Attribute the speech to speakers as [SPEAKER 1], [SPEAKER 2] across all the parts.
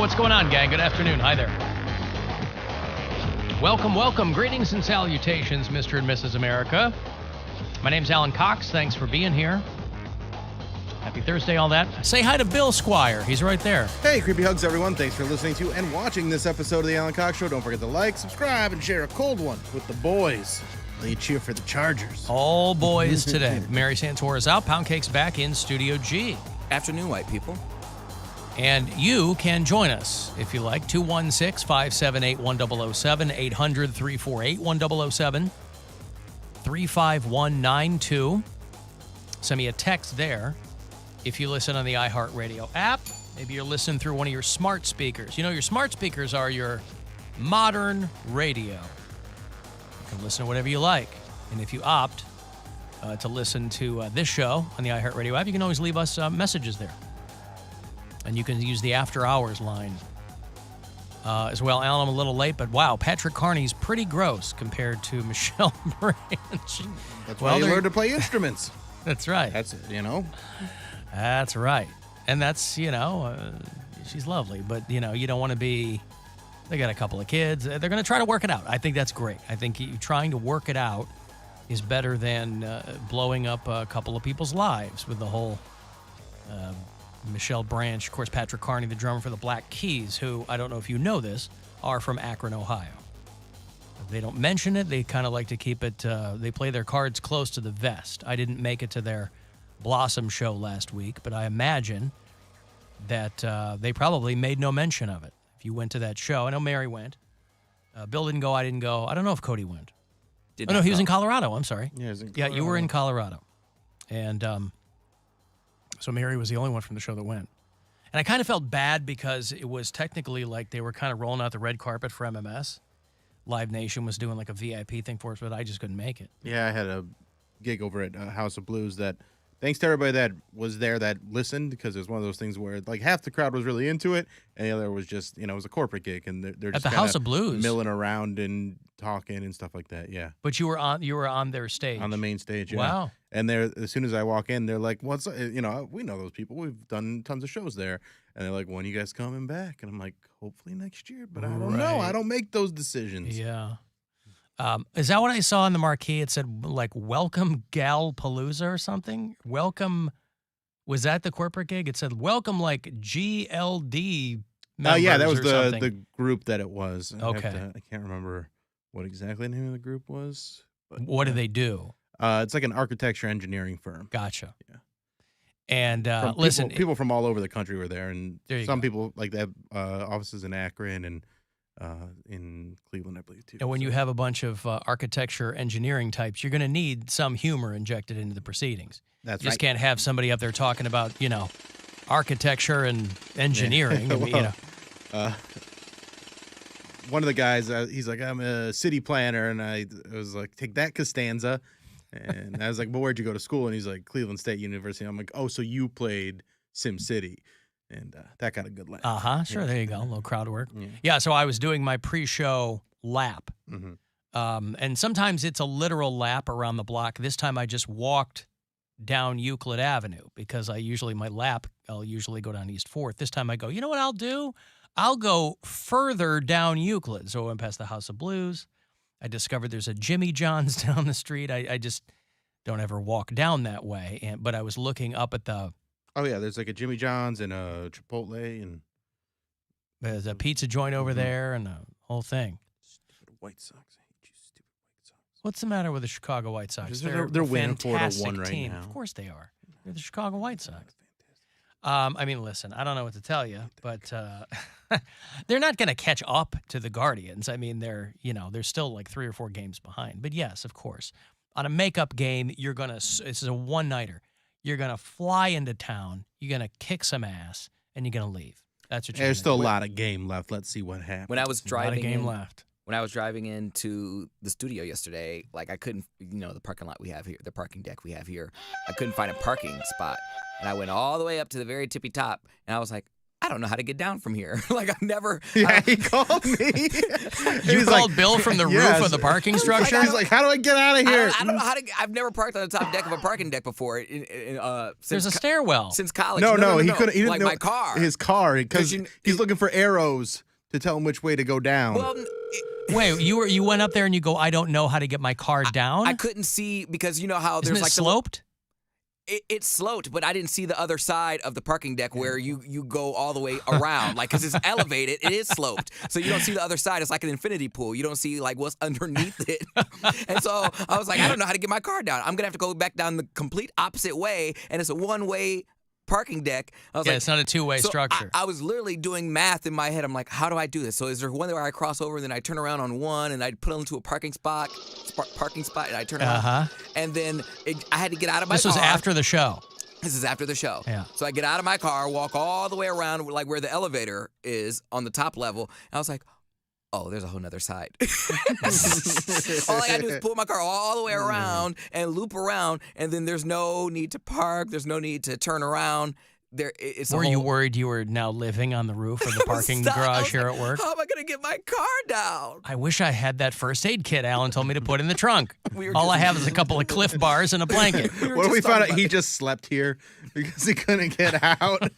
[SPEAKER 1] what's going on, gang? Good afternoon. Hi there. Welcome. Greetings and salutations, Mr. and Mrs. America. My name's Alan Cox. Thanks for being here. Happy Thursday, all that. Say hi to Bill Squire. He's right there.
[SPEAKER 2] Hey, creepy hugs, everyone. Thanks for listening to and watching this episode of the Alan Cox Show. Don't forget to like, subscribe, and share a cold one with the boys. They cheer for the Chargers.
[SPEAKER 1] All boys today. Mary Santora's out. Poundcake's back in Studio G.
[SPEAKER 3] Afternoon, white people.
[SPEAKER 1] And you can join us if you like. 216-578-1007, 800-348-1007, 35192. Send me a text there. If you listen on the iHeartRadio app, maybe you're listening through one of your smart speakers. You know, your smart speakers are your modern radio. You can listen to whatever you like. And if you opt to listen to this show on the iHeartRadio app, you can always leave us messages there. And you can use the after hours line as well. Alan, I'm a little late, but wow, Patrick Carney's pretty gross compared to Michelle Branch.
[SPEAKER 2] That's why you learn to play instruments.
[SPEAKER 1] That's right.
[SPEAKER 2] That's, you know.
[SPEAKER 1] That's right. And that's, she's lovely. But, you don't want to be, they got a couple of kids. They're going to try to work it out. I think that's great. I think trying to work it out is better than blowing up a couple of people's lives with the whole Michelle Branch. Of course, Patrick Carney, the drummer for the Black Keys, who, I don't know if you know this, are from Akron, Ohio. They don't mention it. They kind of like to keep it, they play their cards close to the vest. I didn't make it to their Blossom show last week, but I imagine that they probably made no mention of it. If you went to that show, I know Mary went. Bill didn't go. I didn't go. I don't know if Cody went. He was in Colorado. I'm sorry.
[SPEAKER 2] Yeah, he was in Colorado.
[SPEAKER 1] Yeah, you were in Colorado. And so Mary was the only one from the show that went. And I kind of felt bad because it was technically like they were kind of rolling out the red carpet for MMS. Live Nation was doing like a VIP thing for us, but I just couldn't make it.
[SPEAKER 2] Yeah, I had a gig over at House of Blues that, thanks to everybody that was there that listened, because it was one of those things where like half the crowd was really into it, and the other was just, it was a corporate gig, and they're just
[SPEAKER 1] at the House of Blues
[SPEAKER 2] milling around and talking and stuff like that. Yeah.
[SPEAKER 1] But you were on their stage.
[SPEAKER 2] On the main stage. Yeah.
[SPEAKER 1] Wow.
[SPEAKER 2] And as soon as I walk in, they're like, "What's we know those people. We've done tons of shows there." And they're like, "When are you guys coming back?" And I'm like, "Hopefully next year." But I don't know. I don't make those decisions.
[SPEAKER 1] Yeah. Is that what I saw on the marquee? It said, like, welcome Galpalooza or something? Welcome, was that the corporate gig? It said, welcome, like, GLD members.
[SPEAKER 2] Yeah, that was
[SPEAKER 1] the
[SPEAKER 2] the group that it was.
[SPEAKER 1] Okay.
[SPEAKER 2] I can't remember what exactly the name of the group was. But,
[SPEAKER 1] what do they do?
[SPEAKER 2] It's like an architecture engineering firm.
[SPEAKER 1] Gotcha.
[SPEAKER 2] Yeah.
[SPEAKER 1] And
[SPEAKER 2] listen, people from all over the country were there, and some
[SPEAKER 1] go.
[SPEAKER 2] people, like, they have offices in Akron and in Cleveland, I believe, too.
[SPEAKER 1] And when you have a bunch of architecture engineering types, you're going to need some humor injected into the proceedings.
[SPEAKER 2] That's
[SPEAKER 1] you just can't have somebody up there talking about, architecture and engineering.
[SPEAKER 2] Yeah. One of the guys, he's like, I'm a city planner, and I was like, take that, Costanza. And I was like, well, where'd you go to school? And he's like, Cleveland State University. I'm like, oh, so you played Sim City. And that got a good laugh.
[SPEAKER 1] Sure, there you go. A little crowd work.
[SPEAKER 2] Yeah,
[SPEAKER 1] so I was doing my pre-show lap.
[SPEAKER 2] Mm-hmm.
[SPEAKER 1] And sometimes it's a literal lap around the block. This time I just walked down Euclid Avenue because I'll usually go down East 4th. This time I go, you know what I'll do? I'll go further down Euclid. So I went past the House of Blues. I discovered there's a Jimmy John's down the street. I just don't ever walk down that way. But I was looking up at the...
[SPEAKER 2] Oh, yeah, there's like a Jimmy John's and a Chipotle. And
[SPEAKER 1] there's a pizza joint over there and the whole thing.
[SPEAKER 2] Stupid White Sox. I hate you, stupid White Sox.
[SPEAKER 1] What's the matter with the Chicago White Sox?
[SPEAKER 2] They're winning 4-1 right
[SPEAKER 1] team.
[SPEAKER 2] now.
[SPEAKER 1] Of course they are. They're the Chicago White Sox. Listen, I don't know what to tell you, but they're not going to catch up to the Guardians. They're still like 3 or 4 games behind. But yes, of course. On a makeup game, this is a one-nighter. You're going to fly into town, you're going to kick some ass, and you're going to leave. That's what you're
[SPEAKER 2] There's still a lot of game left. Let's see what happens.
[SPEAKER 3] When I was driving
[SPEAKER 1] When
[SPEAKER 3] I was driving into the studio yesterday, like I couldn't, the parking lot we have here, the parking deck we have here, I couldn't find a parking spot. And I went all the way up to the very tippy top, and I was like, I don't know how to get down from here. Like I've never.
[SPEAKER 2] Yeah, he called me.
[SPEAKER 1] You called Bill from the roof of the parking structure?
[SPEAKER 2] He's like, how do I get out of here?
[SPEAKER 3] I don't know how to. I've never parked on the top deck of a parking deck before.
[SPEAKER 1] There's a stairwell.
[SPEAKER 3] Since college.
[SPEAKER 2] No, he couldn't. He didn't
[SPEAKER 3] like
[SPEAKER 2] know
[SPEAKER 3] my car.
[SPEAKER 2] His car, because he's looking for arrows to tell him which way to go down.
[SPEAKER 3] Well,
[SPEAKER 1] Wait, you went up there and you go, I don't know how to get my car down?
[SPEAKER 3] I couldn't see because you know how
[SPEAKER 1] Isn't
[SPEAKER 3] there's
[SPEAKER 1] it
[SPEAKER 3] like
[SPEAKER 1] sloped?
[SPEAKER 3] It's sloped, but I didn't see the other side of the parking deck where you go all the way around. Like, because it's elevated, it is sloped. So you don't see the other side. It's like an infinity pool. You don't see, like, what's underneath it. And so I was like, I don't know how to get my car down. I'm going to have to go back down the complete opposite way, and it's a one-way parking deck. I was like,
[SPEAKER 1] it's not a two-way
[SPEAKER 3] so
[SPEAKER 1] structure.
[SPEAKER 3] I was literally doing math in my head. I'm like, how do I do this? So is there one where I cross over and then I turn around on one and I put it into a parking spot and I turn around. And then I had to get out of my car.
[SPEAKER 1] This was after the show.
[SPEAKER 3] This is after the show.
[SPEAKER 1] Yeah.
[SPEAKER 3] So I get out of my car, walk all the way around like where the elevator is on the top level. And I was like, oh, there's a whole nother side. All I gotta do is pull my car all the way around and loop around, and then there's no need to park. There's no need to turn around.
[SPEAKER 1] Were you worried you were now living on the roof of the parking garage here at work?
[SPEAKER 3] How am I going to get my car down?
[SPEAKER 1] I wish I had that first aid kit Alan told me to put in the trunk.
[SPEAKER 3] All
[SPEAKER 1] I have is a couple of Cliff Bars and a blanket.
[SPEAKER 2] What if we found out he just slept here because he couldn't get out?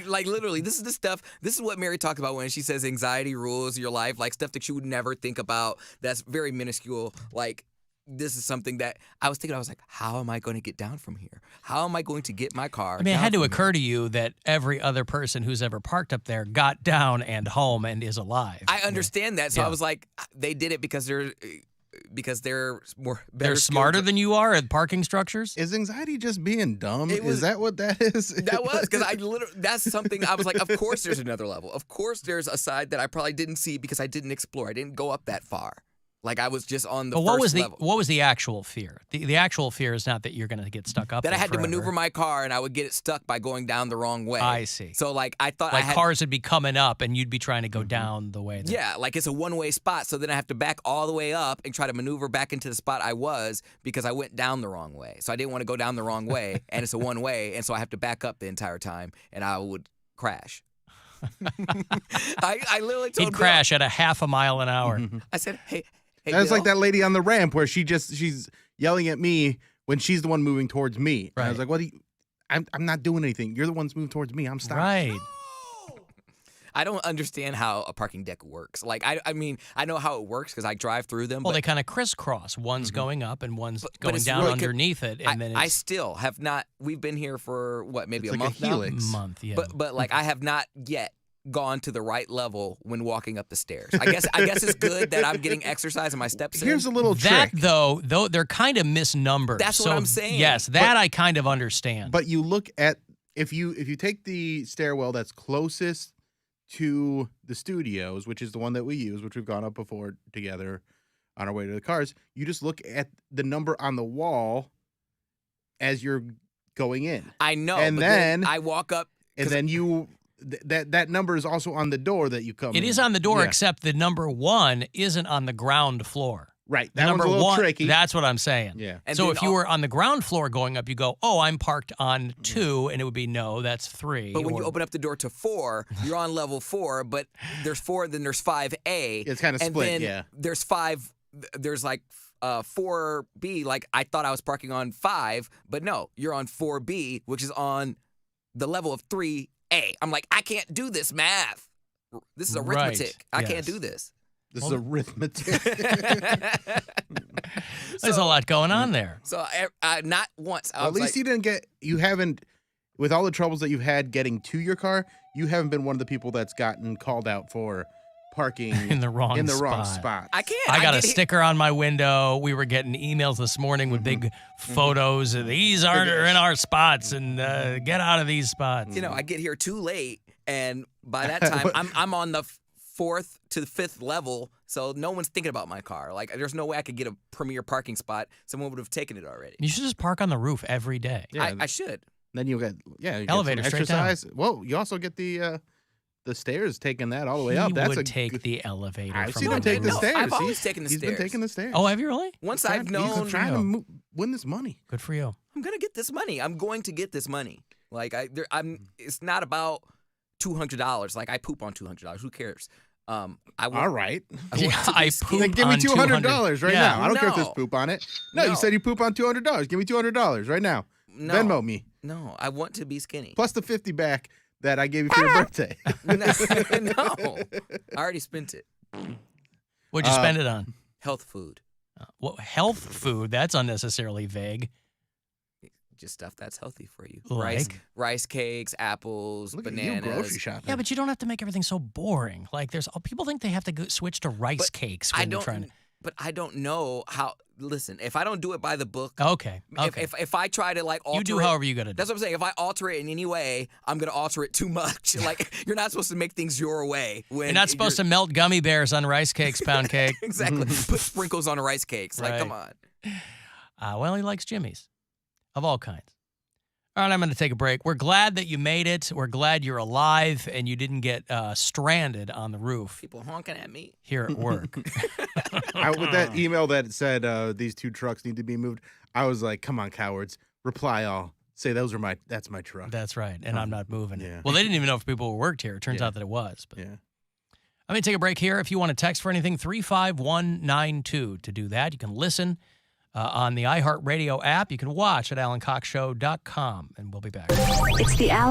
[SPEAKER 3] Like literally, this is the stuff. This is what Mary talks about when she says anxiety rules your life, like stuff that you would never think about. That's very minuscule. Like this is something that I was thinking. I was like, how am I going to get down from here? How am I going to get my car?
[SPEAKER 1] I mean, it had to occur to you that every other person who's ever parked up there got down and home and is alive.
[SPEAKER 3] I understand that, so I was like, they did it because they're better.
[SPEAKER 1] They're smarter than you are at parking structures?
[SPEAKER 2] Is anxiety just being dumb? Is that what that is?
[SPEAKER 3] That was because that's something I was like, of course there's another level. Of course there's a side that I probably didn't see because I didn't explore. I didn't go up that far. Like I was just on the first level.
[SPEAKER 1] What was the actual fear? The actual fear is not that you're going to get stuck up
[SPEAKER 3] that
[SPEAKER 1] there
[SPEAKER 3] I had
[SPEAKER 1] forever.
[SPEAKER 3] to maneuver my car and I would get it stuck by going down the wrong way.
[SPEAKER 1] I see.
[SPEAKER 3] So like I thought
[SPEAKER 1] like cars would be coming up and you'd be trying to go down the way.
[SPEAKER 3] Yeah, like it's a one-way spot. So then I have to back all the way up and try to maneuver back into the spot I was because I went down the wrong way. So I didn't want to go down the wrong way, and it's a one-way, and so I have to back up the entire time, and I would crash. I literally told
[SPEAKER 1] He'd crash at a half a mile an hour.
[SPEAKER 3] I said, hey,
[SPEAKER 2] That's like that lady on the ramp where she's yelling at me when she's the one moving towards me. Right. I was like, what? I'm not doing anything. You're the ones moving towards me. I'm stopping.
[SPEAKER 1] Right.
[SPEAKER 3] I don't understand how a parking deck works. Like, I mean, I know how it works because I drive through them.
[SPEAKER 1] Well,
[SPEAKER 3] but
[SPEAKER 1] they kind of crisscross. One's going up and one's going down
[SPEAKER 3] really
[SPEAKER 1] underneath it. And then
[SPEAKER 3] I still have not. We've been here for what, maybe
[SPEAKER 2] it's
[SPEAKER 3] a
[SPEAKER 2] like
[SPEAKER 3] month
[SPEAKER 2] a helix.
[SPEAKER 3] now.
[SPEAKER 1] Month, yeah.
[SPEAKER 3] But like I have not yet gone to the right level when walking up the stairs. I guess it's good that I'm getting exercise and my steps.
[SPEAKER 2] Here's a little
[SPEAKER 1] that
[SPEAKER 2] trick.
[SPEAKER 1] though they're kind of misnumbered.
[SPEAKER 3] That's what I'm saying.
[SPEAKER 1] Yes, that I kind of understand.
[SPEAKER 2] But you look at if you take the stairwell that's closest to the studios, which is the one that we use, which we've gone up before together on our way to the cars, you just look at the number on the wall as you're going in.
[SPEAKER 3] I know.
[SPEAKER 2] And
[SPEAKER 3] but
[SPEAKER 2] then
[SPEAKER 3] I walk up,
[SPEAKER 2] and then you that number is also on the door that you come in.
[SPEAKER 1] It is on the door,
[SPEAKER 2] Yeah.
[SPEAKER 1] except the number 1 isn't on the ground floor.
[SPEAKER 2] Right.
[SPEAKER 1] The
[SPEAKER 2] That
[SPEAKER 1] number
[SPEAKER 2] one's a little
[SPEAKER 1] 1,
[SPEAKER 2] tricky.
[SPEAKER 1] that's what I'm saying.
[SPEAKER 2] Yeah.
[SPEAKER 3] And
[SPEAKER 1] so
[SPEAKER 3] then
[SPEAKER 1] if you were on the ground floor going up, you go, oh, I'm parked on 2, and it would be, no, that's 3.
[SPEAKER 3] But when you open up the door to 4, you're on level 4, but there's 4, then there's 5A.
[SPEAKER 2] It's kind of
[SPEAKER 3] and
[SPEAKER 2] split,
[SPEAKER 3] then
[SPEAKER 2] yeah.
[SPEAKER 3] There's 5, there's like 4B, like I thought I was parking on 5, but no, you're on 4B, which is on the level of 3A. I'm like, I can't do this math. This is arithmetic.
[SPEAKER 1] Right.
[SPEAKER 3] I can't do this.
[SPEAKER 2] This is arithmetic.
[SPEAKER 1] There's a lot going on there.
[SPEAKER 3] So not once.
[SPEAKER 2] At least you haven't, with all the troubles that you've had getting to your car, you haven't been one of the people that's gotten called out for parking
[SPEAKER 1] in the wrong
[SPEAKER 2] spot.
[SPEAKER 3] I can't.
[SPEAKER 1] I got a sticker on my window. We were getting emails this morning with big photos. These aren't in our spots, and get out of these spots.
[SPEAKER 3] You know, I get here too late, and by that time, I'm on the 4th to the 5th level, so no one's thinking about my car. Like, there's no way I could get a premier parking spot. Someone would have taken it already.
[SPEAKER 1] You should just park on the roof every day.
[SPEAKER 2] Yeah,
[SPEAKER 3] I should.
[SPEAKER 2] Then you get
[SPEAKER 1] Elevator
[SPEAKER 2] get some
[SPEAKER 1] straight down.
[SPEAKER 2] exercise. Well, you also get the stairs taking that all the way up.
[SPEAKER 1] He
[SPEAKER 2] That's
[SPEAKER 1] would take the elevator.
[SPEAKER 2] I've
[SPEAKER 1] from
[SPEAKER 2] seen
[SPEAKER 1] my
[SPEAKER 2] him take the
[SPEAKER 1] roof.
[SPEAKER 2] stairs.
[SPEAKER 3] I've always taken the
[SPEAKER 2] He's
[SPEAKER 3] stairs.
[SPEAKER 2] been taking the stairs.
[SPEAKER 1] Oh, have you really?
[SPEAKER 3] Once I've known,
[SPEAKER 2] He's trying to win this money.
[SPEAKER 1] Good for you.
[SPEAKER 3] I'm going to get this money. I'm going to get this money. Like it's not about $200. Like I poop on $200. Who cares?
[SPEAKER 2] All right.
[SPEAKER 1] I poop
[SPEAKER 2] Then give me
[SPEAKER 1] on
[SPEAKER 2] $200 right now. I don't care if there's
[SPEAKER 3] No.
[SPEAKER 2] poop on it. No, you said you poop on $200. Give me $200 right now.
[SPEAKER 3] No.
[SPEAKER 2] Venmo me.
[SPEAKER 3] No, I want to be skinny.
[SPEAKER 2] Plus the 50 back that I gave you for your birthday.
[SPEAKER 3] No, I already spent it.
[SPEAKER 1] What'd you spend it on?
[SPEAKER 3] Health food.
[SPEAKER 1] Well, health food, that's unnecessarily vague.
[SPEAKER 3] Just stuff that's healthy for you.
[SPEAKER 1] Like?
[SPEAKER 3] Rice cakes, apples,
[SPEAKER 2] Look
[SPEAKER 3] bananas.
[SPEAKER 2] at you grocery shopping.
[SPEAKER 1] Yeah, but you don't have to make everything so boring. Like people think they have to switch to rice cakes when they're trying to.
[SPEAKER 3] But I don't know how. Listen, if I don't do it by the book,
[SPEAKER 1] Okay.
[SPEAKER 3] if I try to like alter
[SPEAKER 1] You do
[SPEAKER 3] it,
[SPEAKER 1] however you got to do.
[SPEAKER 3] That's what I'm saying. If I alter it in any way, I'm gonna alter it too much. Like you're not supposed to make things your way.
[SPEAKER 1] You're not supposed to melt gummy bears on rice cakes, pound cake.
[SPEAKER 3] Exactly. Put sprinkles on rice cakes. Like,
[SPEAKER 1] Right.
[SPEAKER 3] come on.
[SPEAKER 1] Well, he likes Jimmy's of all kinds. All right, I'm going to take a break. We're glad that you made it. We're glad you're alive and you didn't get stranded on the roof
[SPEAKER 3] People honking at me.
[SPEAKER 1] here at work.
[SPEAKER 2] With that email that said these 2 trucks need to be moved, I was like, come on, cowards. Reply all. Say that's my truck.
[SPEAKER 1] That's right, and I'm not moving it.
[SPEAKER 2] Yeah.
[SPEAKER 1] Well, they didn't even know if people worked here. It turns out that it was. But
[SPEAKER 2] Yeah.
[SPEAKER 1] I'm going to take a break here. If you want to text for anything, 35192. To do that, you can listen on the iHeartRadio app. You can watch at AlanCoxShow.com, and we'll be back.
[SPEAKER 4] It's the Alan